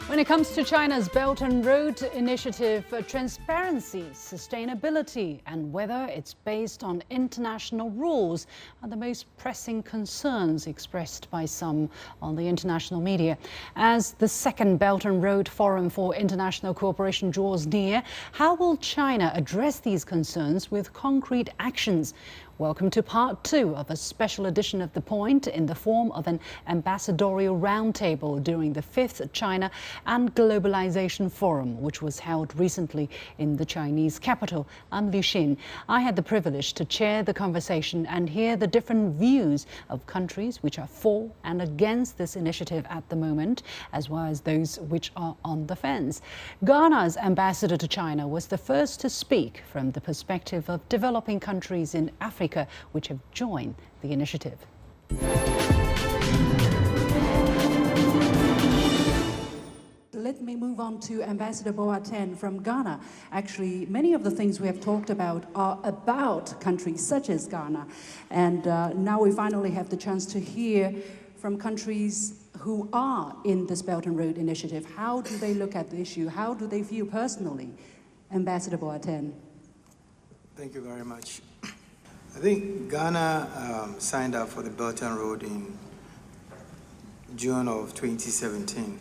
When it comes to China's Belt and Road Initiative, transparency, sustainability, and whether it's based on international rules are the most pressing concerns expressed by some on the international media. As the second Belt and Road Forum for International Cooperation draws near, how will China address these concerns with concrete actions? Welcome to part 2 of a special edition of The Point in the form of an Ambassadorial Roundtable during the 5th China and Globalization Forum, which was held recently in the Chinese capital. I'm Liu Xin. I had the privilege to chair the conversation and hear the different views of countries which are for and against this initiative at the moment, as well as those which are on the fence. Ghana's ambassador to China was the first to speak from the perspective of developing countries in Africa which have joined the initiative. Let me move on to Ambassador Boateng from Ghana. Actually, many of the things we have talked about are about countries such as Ghana. And now we finally have the chance to hear from countries who are in this Belt and Road Initiative. How do they look at the issue? How do they feel personally? Ambassador Boateng. Thank you very much. I think Ghana signed up for the Belt and Road in June of 2017.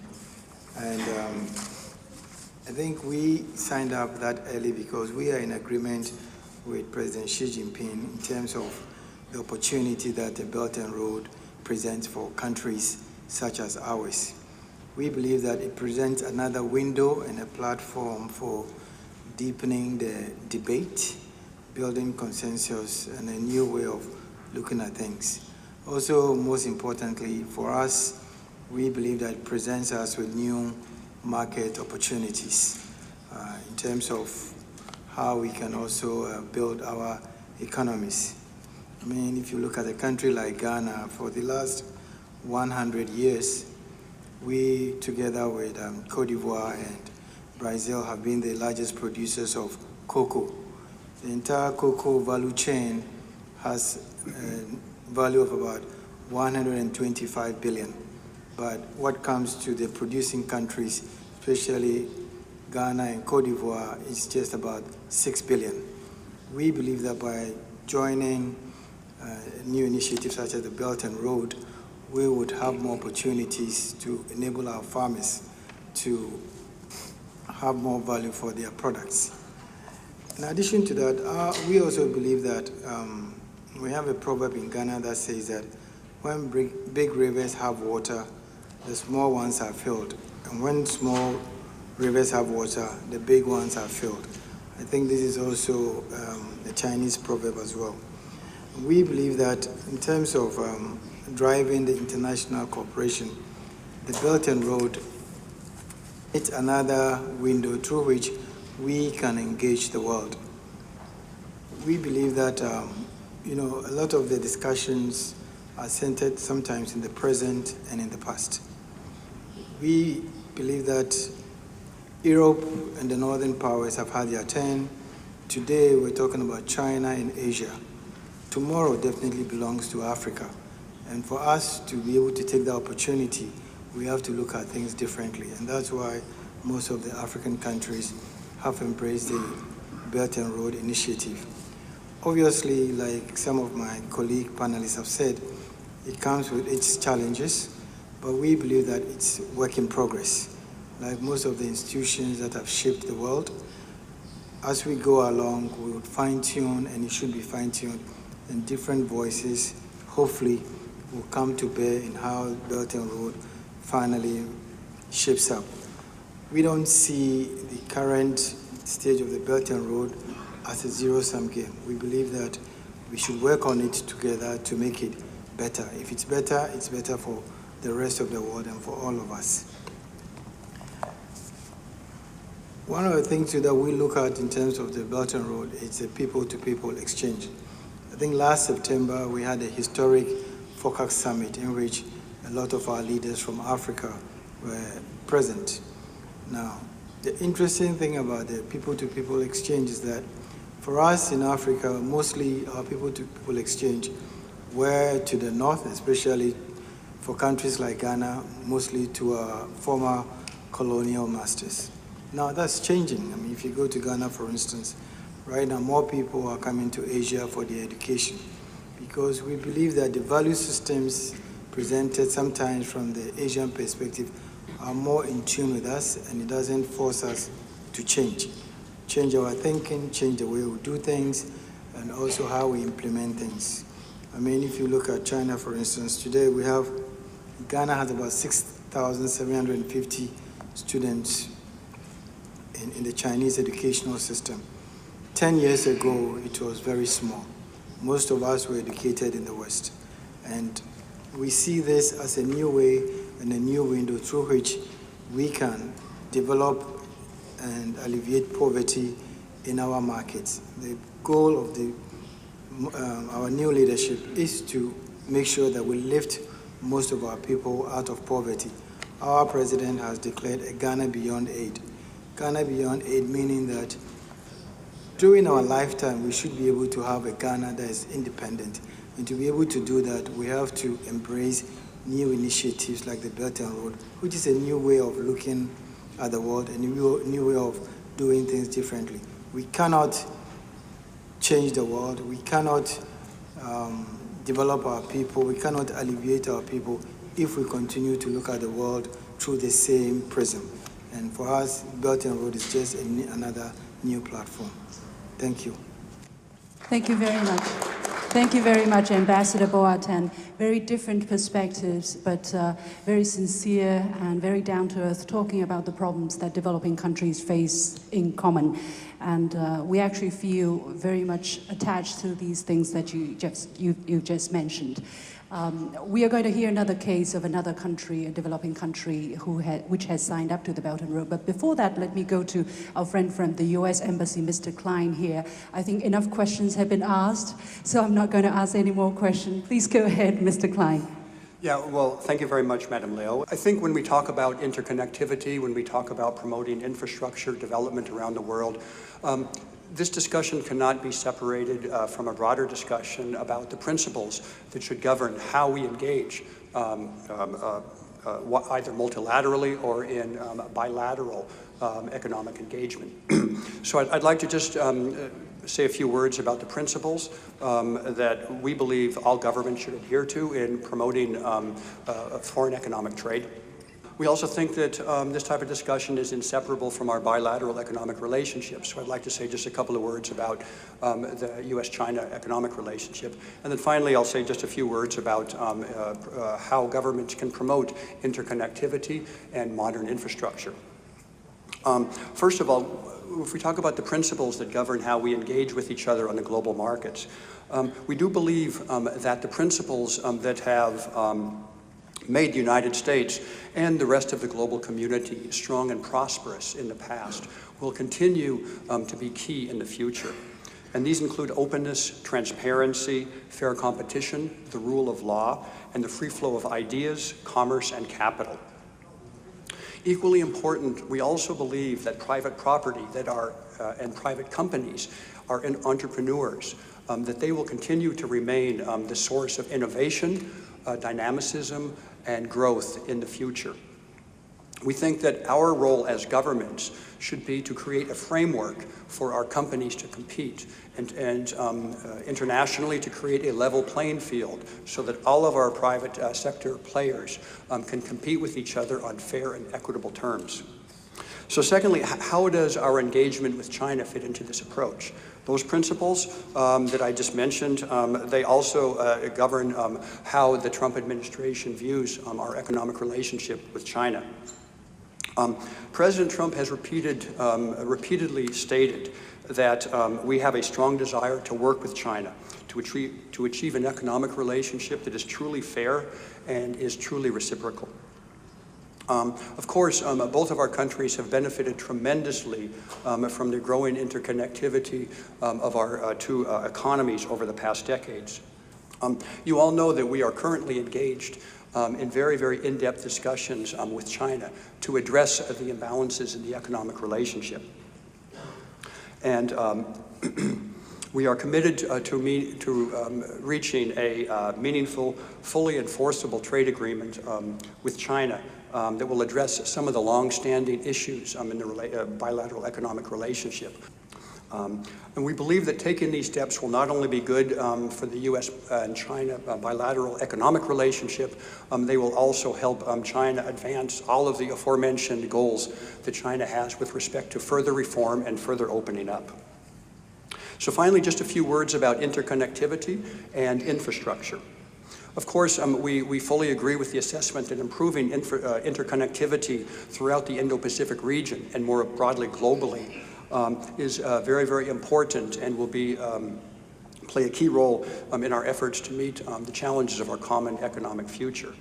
And I think we signed up that early because we are in agreement with President Xi Jinping in terms of the opportunity that the Belt and Road presents for countries such as ours. We believe that it presents another window and a platform for deepening the debate, building consensus, and a new way of looking at things. Also, most importantly, for us, we believe that it presents us with new market opportunities in terms of how we can also build our economies. I mean, if you look at a country like Ghana, for the last 100 years, we, together with Cote d'Ivoire and Brazil, have been the largest producers of cocoa. The entire cocoa value chain has a value of about 125 billion. But what comes to the producing countries, especially Ghana and Cote d'Ivoire, is just about 6 billion. We believe that by joining new initiatives such as the Belt and Road, we would have more opportunities to enable our farmers to have more value for their products. In addition to that, we also believe that we have a proverb in Ghana that says that when big rivers have water, the small ones are filled. And when small rivers have water, the big ones are filled. I think this is also a Chinese proverb as well. We believe that in terms of driving the international cooperation, the Belt and Road, it's another window through which we can engage the world. We believe that, a lot of the discussions are centered sometimes in the present and in the past. We believe that Europe and the northern powers have had their turn. Today, we're talking about China and Asia. Tomorrow definitely belongs to Africa. And for us to be able to take that opportunity, we have to look at things differently. And that's why most of the African countries have embraced the Belt and Road Initiative. Obviously, like some of my colleague panelists have said, it comes with its challenges, but we believe that it's work in progress. Like most of the institutions that have shaped the world, as we go along, we would fine-tune, and it should be fine-tuned, and different voices, hopefully, will come to bear in how Belt and Road finally shapes up. We don't see the current stage of the Belt and Road as a zero-sum game. We believe that we should work on it together to make it better. If it's better for the rest of the world and for all of us. One of the things that we look at in terms of the Belt and Road is the people-to-people exchange. I think last September we had a historic FOCAC summit in which a lot of our leaders from Africa were present. Now, the interesting thing about the people-to-people exchange is that for us in Africa, mostly our people-to-people exchange were to the north, especially for countries like Ghana, mostly to our former colonial masters. Now that's changing. I mean, if you go to Ghana, for instance, right now more people are coming to Asia for their education because we believe that the value systems presented sometimes from the Asian perspective are more in tune with us, and it doesn't force us to change our thinking, change the way we do things, and also how we implement things. I mean, if you look at China, for instance, today Ghana has about 6,750 students in the Chinese educational system. 10 years ago, it was very small. Most of us were educated in the West. And we see this as a new way and a new window through which we can develop and alleviate poverty in our markets. The goal of our new leadership is to make sure that we lift most of our people out of poverty. Our president has declared a Ghana Beyond Aid. Ghana Beyond Aid meaning that during our lifetime, we should be able to have a Ghana that is independent. And to be able to do that, we have to embrace new initiatives like the Boateng Road, which is a new way of looking at the world, a new way of doing things differently. We cannot change the world. We cannot develop our people. We cannot alleviate our people if we continue to look at the world through the same prism. And for us, Boateng Road is just another new platform. Thank you. Thank you very much. Thank you very much, Ambassador Boateng. Very different perspectives, but very sincere and very down-to-earth, talking about the problems that developing countries face in common. And we actually feel very much attached to these things that you just mentioned. We are going to hear another case of another country, a developing country, which has signed up to the Belt and Road. But before that, let me go to our friend from the US Embassy, Mr. Klein here. I think enough questions have been asked, so I'm not going to ask any more questions. Please go ahead, Mr. Klein. Yeah, well, thank you very much, Madam Liu. I think when we talk about interconnectivity, when we talk about promoting infrastructure development around the world, this discussion cannot be separated from a broader discussion about the principles that should govern how we engage, either multilaterally or in bilateral economic engagement. So I'd like to just say a few words about the principles that we believe all governments should adhere to in promoting foreign economic trade. We also think that this type of discussion is inseparable from our bilateral economic relationships. So I'd like to say just a couple of words about the US-China economic relationship. And then finally, I'll say just a few words about how governments can promote interconnectivity and modern infrastructure. First of all, if we talk about the principles that govern how we engage with each other on the global markets, we do believe that the principles that have made the United States and the rest of the global community strong and prosperous in the past will continue to be key in the future. And these include openness, transparency, fair competition, the rule of law, and the free flow of ideas, commerce, and capital. Equally important, we also believe that private property and private companies are entrepreneurs, that they will continue to remain the source of innovation, dynamicism, and growth in the future. We think that our role as governments should be to create a framework for our companies to compete and internationally to create a level playing field so that all of our private sector players can compete with each other on fair and equitable terms. So secondly, how does our engagement with China fit into this approach? Those principles that I just mentioned, they also govern how the Trump administration views our economic relationship with China. President Trump has repeatedly stated that we have a strong desire to work with China to achieve an economic relationship that is truly fair and is truly reciprocal. Of course, both of our countries have benefited tremendously from the growing interconnectivity of our two economies over the past decades. You all know that we are currently engaged in very, very in-depth discussions with China to address the imbalances in the economic relationship. And we are committed to reaching a meaningful, fully enforceable trade agreement with China that will address some of the long-standing issues in the bilateral economic relationship. And we believe that taking these steps will not only be good for the U.S. and China bilateral economic relationship, they will also help China advance all of the aforementioned goals that China has with respect to further reform and further opening up. So finally, just a few words about interconnectivity and infrastructure. Of course, we fully agree with the assessment that improving interconnectivity throughout the Indo-Pacific region and more broadly globally is very, very important and will play a key role in our efforts to meet the challenges of our common economic future.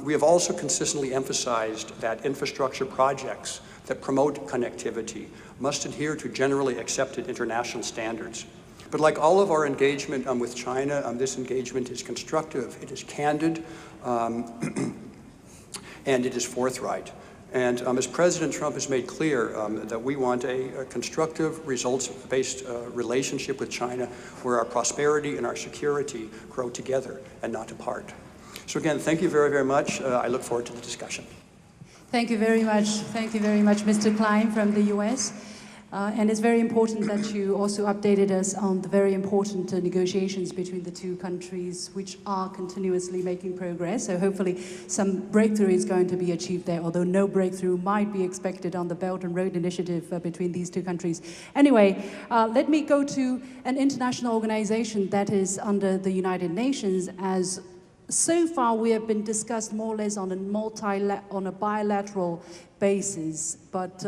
We have also consistently emphasized that infrastructure projects that promote connectivity must adhere to generally accepted international standards. But like all of our engagement with China, this engagement is constructive, it is candid, and it is forthright. And as President Trump has made clear, that we want a constructive, results-based relationship with China where our prosperity and our security grow together and not apart. So again, thank you very, very much. I look forward to the discussion. Thank you very much. Thank you very much, Mr. Klein from the US. And it's very important that you also updated us on the very important negotiations between the two countries, which are continuously making progress. So hopefully some breakthrough is going to be achieved there, although no breakthrough might be expected on the Belt and Road Initiative between these two countries. Anyway, let me go to an international organization that is under the United Nations. As so far we have been discussed more or less on a bilateral basis, but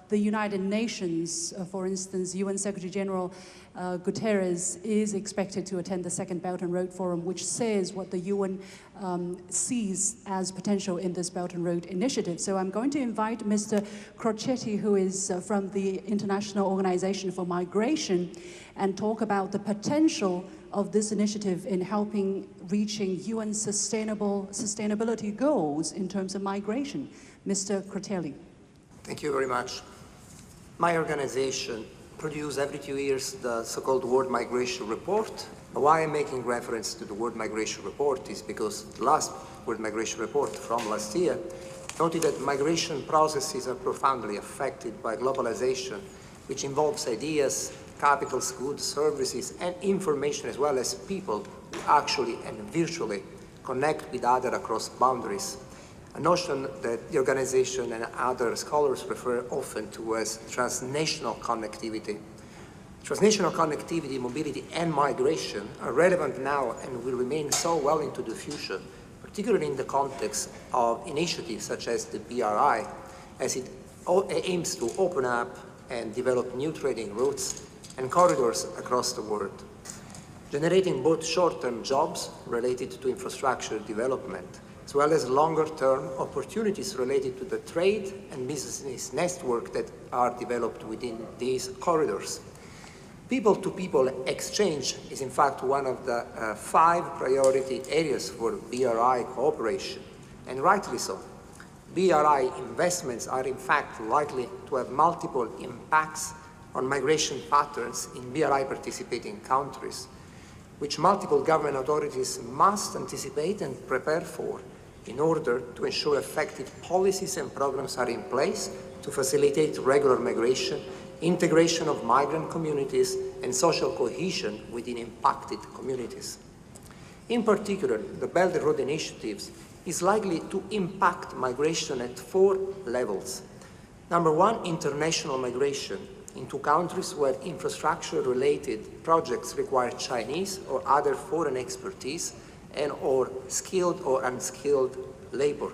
the United Nations, for instance, UN Secretary General Guterres is expected to attend the second Belt and Road Forum, which says what the UN sees as potential in this Belt and Road Initiative. So I'm going to invite Mr. Crocetti, who is from the International Organization for Migration, and talk about the potential of this initiative in helping reaching UN sustainability goals in terms of migration. Mr. Crocetti. Thank you very much. My organization produces every 2 years the so-called World Migration Report. Why I'm making reference to the World Migration Report is because the last World Migration Report from last year noted that migration processes are profoundly affected by globalization, which involves ideas, capitals, goods, services, and information, as well as people who actually and virtually connect with others across boundaries. A notion that the organization and other scholars refer often to as transnational connectivity. Transnational connectivity, mobility, and migration are relevant now and will remain so well into the future, particularly in the context of initiatives such as the BRI, as it aims to open up and develop new trading routes and corridors across the world, generating both short-term jobs related to infrastructure development, as well as longer-term opportunities related to the trade and business network that are developed within these corridors. People-to-people exchange is in fact one of the 5 priority areas for BRI cooperation, and rightly so. BRI investments are in fact likely to have multiple impacts on migration patterns in BRI participating countries, which multiple government authorities must anticipate and prepare for in order to ensure effective policies and programs are in place to facilitate regular migration, integration of migrant communities, and social cohesion within impacted communities. In particular, the Belt and Road Initiatives is likely to impact migration at 4 levels. Number 1, international migration into countries where infrastructure-related projects require Chinese or other foreign expertise and or skilled or unskilled labor.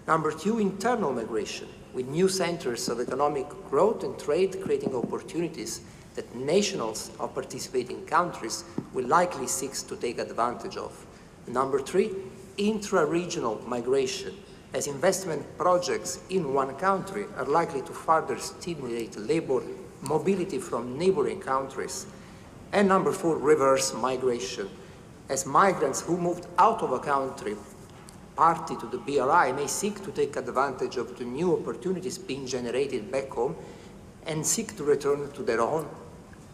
Number 2, internal migration, with new centers of economic growth and trade creating opportunities that nationals of participating countries will likely seek to take advantage of. Number 3, intra-regional migration, as investment projects in one country are likely to further stimulate labor mobility from neighboring countries. And number 4, reverse migration, as migrants who moved out of a country party to the BRI may seek to take advantage of the new opportunities being generated back home and seek to return to their own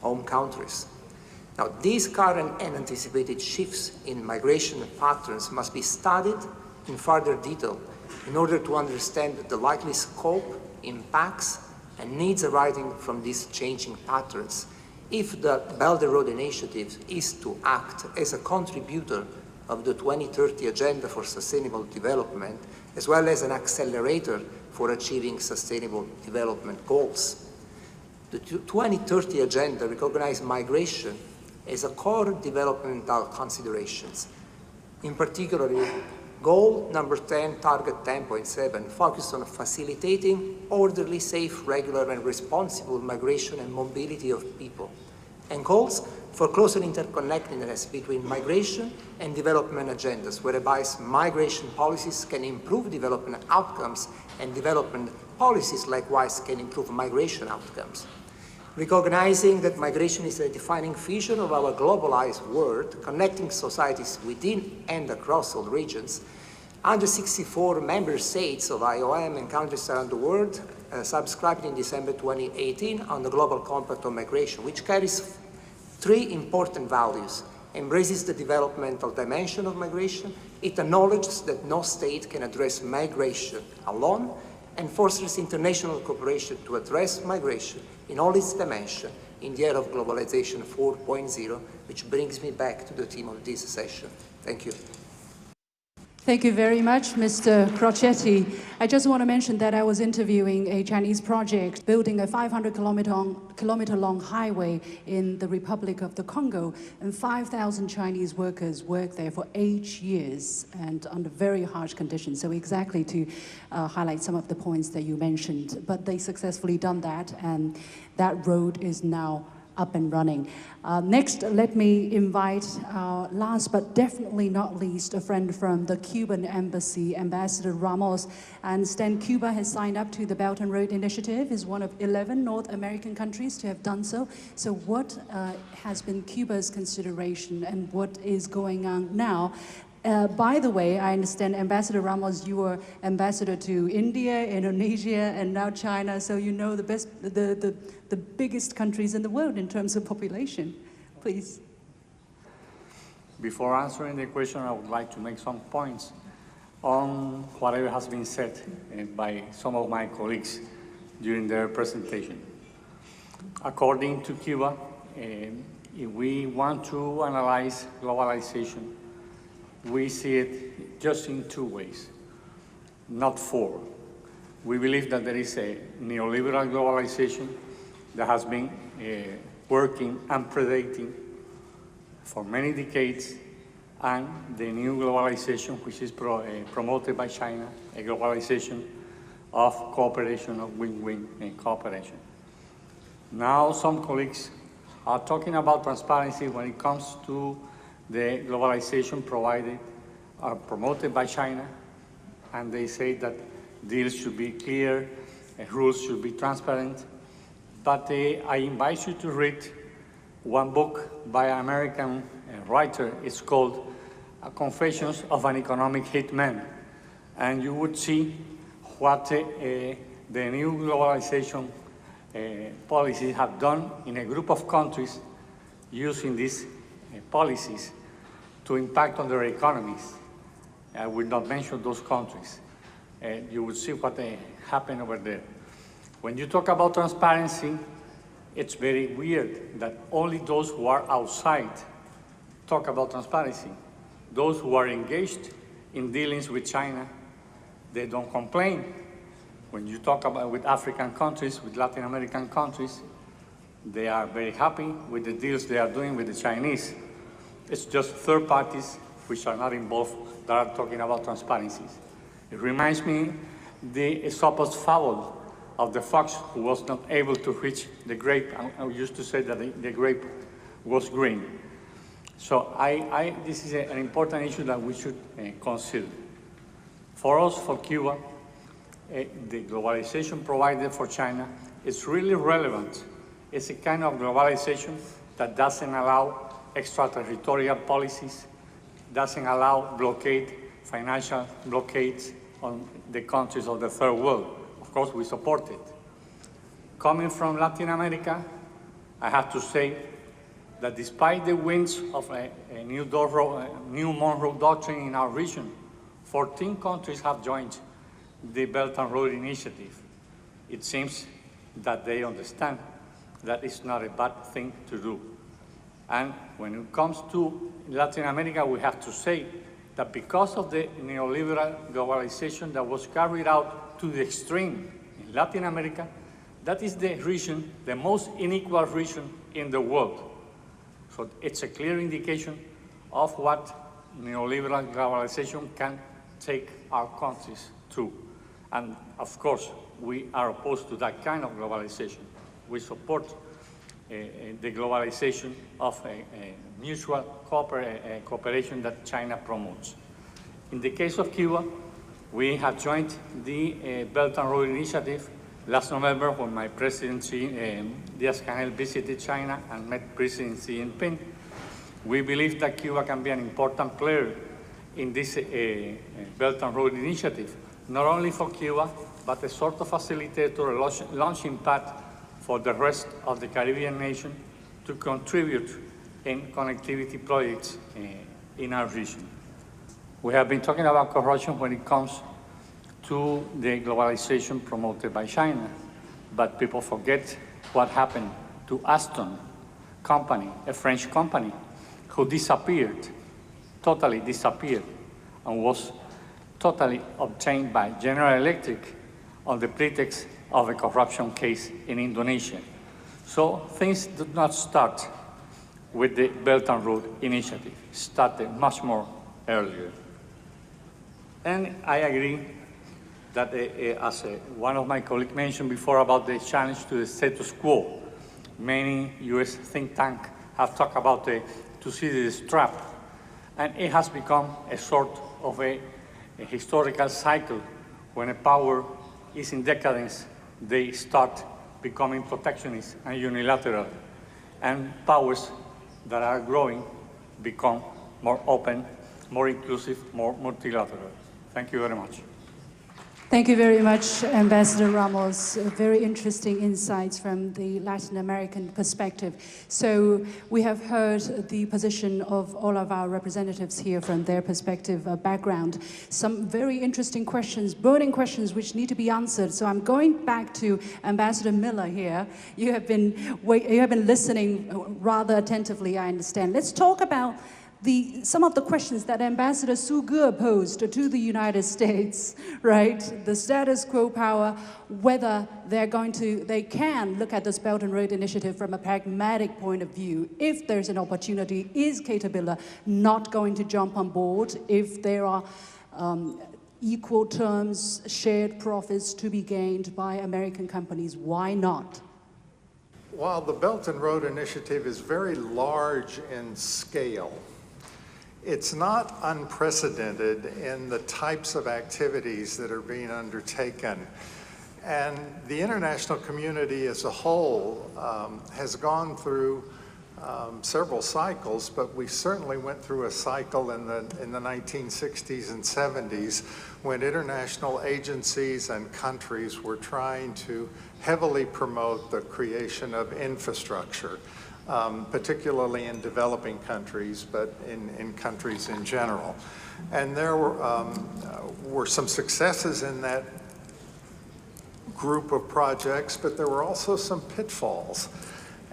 home countries. Now, these current and anticipated shifts in migration patterns must be studied in further detail in order to understand the likely scope, impacts, and needs arising from these changing patterns, if the Belt and Road Initiative is to act as a contributor of the 2030 Agenda for Sustainable Development, as well as an accelerator for achieving sustainable development goals. The 2030 Agenda recognizes migration as a core developmental considerations. In particular, goal number 10, target 10.7, focused on facilitating orderly, safe, regular, and responsible migration and mobility of people, and calls for closer interconnectedness between migration and development agendas, whereby migration policies can improve development outcomes and development policies likewise can improve migration outcomes. Recognizing that migration is a defining feature of our globalized world, connecting societies within and across all regions, 164 member states of IOM and countries around the world subscribed in December 2018 on the Global Compact on Migration, which carries three important values: embraces the developmental dimension of migration, it acknowledges that no state can address migration alone, and fosters international cooperation to address migration in all its dimensions in the era of globalization 4.0, which brings me back to the theme of this session. Thank you. Thank you very much, Mr. Crocetti. I just want to mention that I was interviewing a Chinese project building a 500-kilometer long highway in the Republic of the Congo, and 5,000 Chinese workers worked there for 8 years and under very harsh conditions. So exactly to highlight some of the points that you mentioned. But they successfully done that, and that road is now up and running. Next, let me invite, last but definitely not least, a friend from the Cuban embassy, Ambassador Ramos. I understand Cuba has signed up to the Belt and Road Initiative, is one of 11 North American countries to have done so. So what has been Cuba's consideration and what is going on now? By the way, I understand, Ambassador Ramos, you were ambassador to India, Indonesia, and now China, so you know the biggest countries in the world in terms of population. Please. Before answering the question, I would like to make some points on whatever has been said by some of my colleagues during their presentation. According to Cuba, if we want to analyze globalization, we see it just in two ways, not four. We believe that there is a neoliberal globalization that has been working and predating for many decades, and the new globalization, which is promoted by China, a globalization of cooperation, of win-win cooperation. Now some colleagues are talking about transparency when it comes to the globalization promoted by China, and they say that deals should be clear, rules should be transparent. But I invite you to read one book by an American writer. It's called Confessions of an Economic Hitman. And you would see what the new globalization policies have done in a group of countries using these policies to impact on their economies. I will not mention those countries. You will see what happened over there. When you talk about transparency, it's very weird that only those who are outside talk about transparency. Those who are engaged in dealings with China, they don't complain. When you talk about with African countries, with Latin American countries, they are very happy with the deals they are doing with the Chinese. It's just third parties which are not involved that are talking about transparencies. It reminds me the Aesop's fable of the fox who was not able to reach the grape. I used to say that the grape was green. So this is an important issue that we should consider. For us, for Cuba, the globalization provided for China is really relevant. It's a kind of globalization that doesn't allow extraterritorial policies, doesn't allow financial blockades on the countries of the third world. Of course, we support it. Coming from Latin America, I have to say that despite the winds of a new Monroe Doctrine in our region, 14 countries have joined the Belt and Road Initiative, it seems that they understand that it's not a bad thing to do. And when it comes to Latin America, we have to say that because of the neoliberal globalization that was carried out to the extreme in Latin America, that is the region, the most unequal region in the world. So it's a clear indication of what neoliberal globalization can take our countries to. And of course, we are opposed to that kind of globalization. We support the globalization of a mutual cooperation that China promotes. In the case of Cuba, we have joined the Belt and Road Initiative last November when my presidency, Díaz-Canel, visited China and met President Xi Jinping. We believe that Cuba can be an important player in this Belt and Road Initiative, not only for Cuba, but a sort of facilitator, a launching pad for the rest of the Caribbean nation to contribute in connectivity projects in our region. We have been talking about corruption when it comes to the globalization promoted by China, but people forget what happened to Aston company, a French company, who disappeared, totally disappeared, and was totally obtained by General Electric on the pretext of a corruption case in Indonesia. So things did not start with the Belt and Road Initiative. It started much more earlier. And I agree that as one of my colleagues mentioned before about the challenge to the status quo, many US think tanks have talked about the Thucydides trap, and it has become a sort of a historical cycle. When a power is in decadence, they start becoming protectionist and unilateral, and powers that are growing become more open, more inclusive, more multilateral. Thank you very much. Thank you very much, Ambassador Ramos. Very interesting insights from the Latin American perspective. So we have heard the position of all of our representatives here from their perspective background. Some very interesting questions, burning questions which need to be answered. So I'm going back to Ambassador Miller here. You have been listening rather attentively, I understand. Let's talk about some of the questions that Ambassador Su Ge posed to the United States, right? The status quo power, whether they can look at this Belt and Road Initiative from a pragmatic point of view. If there's an opportunity, is Caterpillar not going to jump on board? If there are equal terms, shared profits to be gained by American companies, why not? While the Belt and Road Initiative is very large in scale, it's not unprecedented in the types of activities that are being undertaken. And the international community as a whole has gone through several cycles, but we certainly went through a cycle in the 1960s and 70s when international agencies and countries were trying to heavily promote the creation of infrastructure. Particularly in developing countries, but in countries in general. And there were some successes in that group of projects, but there were also some pitfalls.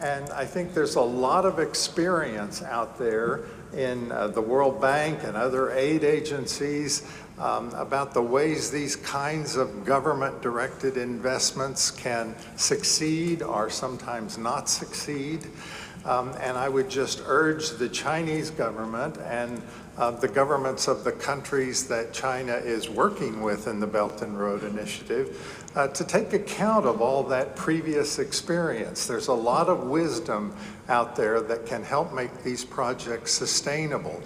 And I think there's a lot of experience out there in the World Bank and other aid agencies about the ways these kinds of government-directed investments can succeed or sometimes not succeed. And I would just urge the Chinese government and the governments of the countries that China is working with in the Belt and Road Initiative to take account of all that previous experience. There's a lot of wisdom out there that can help make these projects sustainable.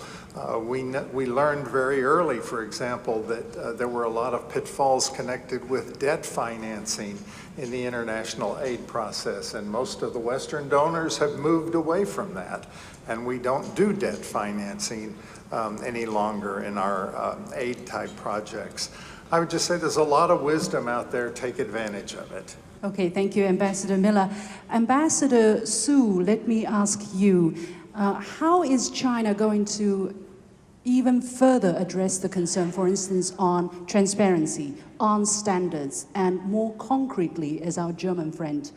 We learned very early, for example, that there were a lot of pitfalls connected with debt financing in the international aid process, and most of the Western donors have moved away from that, and we don't do debt financing any longer in our aid-type projects. I would just say there's a lot of wisdom out there. Take advantage of it. Okay, thank you, Ambassador Miller. Ambassador Su, let me ask you, how is China going to even further address the concern, for instance, on transparency, on standards, and more concretely, as our German friend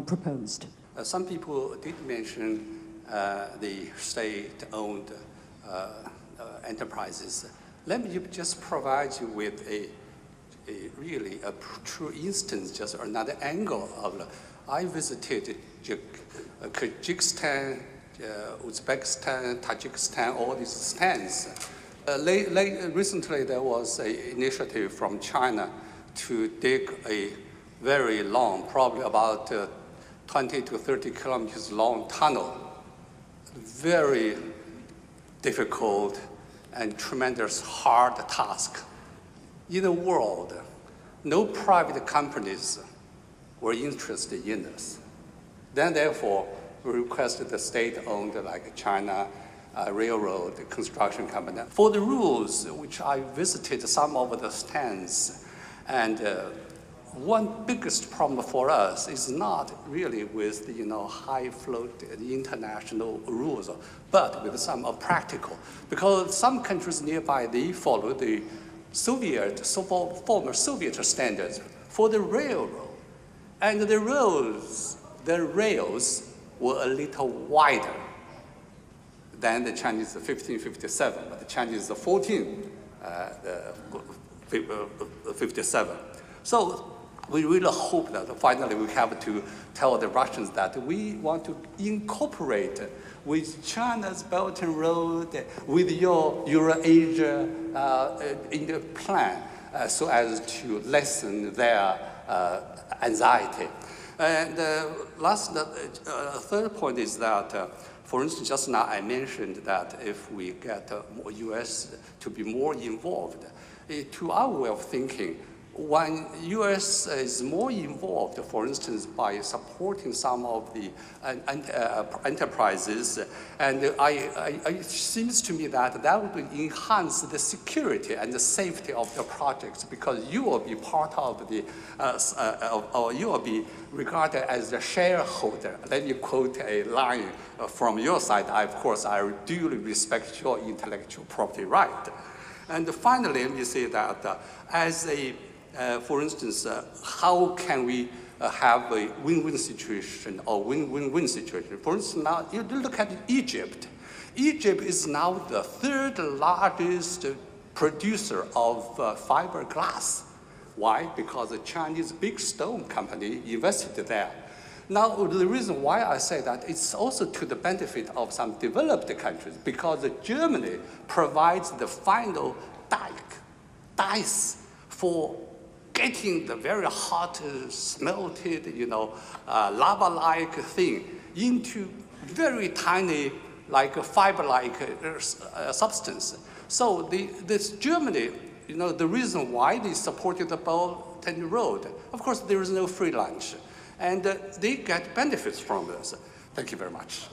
proposed? Some people did mention the state-owned enterprises. Let me just provide you with a true instance, just another angle of it. I visited Kyrgyzstan, Uzbekistan, Tajikistan, all these stands. Recently, there was an initiative from China to dig a very long, probably about 20 to 30 kilometers long tunnel. Very difficult and tremendous hard task. In the world, no private companies were interested in this. Then, therefore, we requested the state-owned, like China Railroad construction company. For the rules, which I visited some of the stands, and one biggest problem for us is not really with the high float international rules, but with some practical. Because some countries nearby, they follow the former Soviet standards for the railroad. And the rails were a little wider than the Chinese 1557, but the Chinese 1457. So we really hope that finally we have to tell the Russians that we want to incorporate with China's Belt and Road, with your Eurasia in the plan, so as to lessen their anxiety. And third point is that, for instance, just now I mentioned that if we get U.S. to be more involved, to our way of thinking, when U.S. is more involved, for instance, by supporting some of the enterprises, and it seems to me that would enhance the security and the safety of the projects, because you will be part of the, or you will be regarded as a shareholder. Let me quote a line from your side. Of course, I duly respect your intellectual property right. And finally, let me say that as a for instance, how can we have a win-win situation or win-win-win situation? For instance, now you look at Egypt. Egypt is now the third largest producer of fiberglass. Why? Because the Chinese big stone company invested there. Now, the reason why I say that, it's also to the benefit of some developed countries, because Germany provides the final dice for getting the very hot, smelted, lava-like thing into very tiny, like fiber-like substance. So this Germany, the reason why they supported the Belt and Road, of course, there is no free lunch, and they get benefits from this. Thank you very much.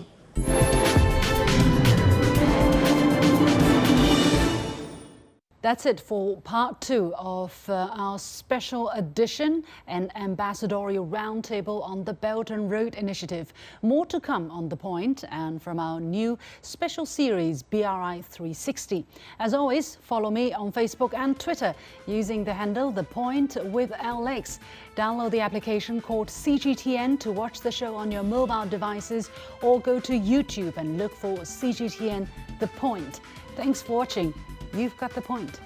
That's it for part 2 of our special edition and Ambassadorial Roundtable on the Belt and Road Initiative. More to come on The Point and from our new special series, BRI 360. As always, follow me on Facebook and Twitter using the handle The Point with LX. Download the application called CGTN to watch the show on your mobile devices, or go to YouTube and look for CGTN The Point. Thanks for watching. You've got the point.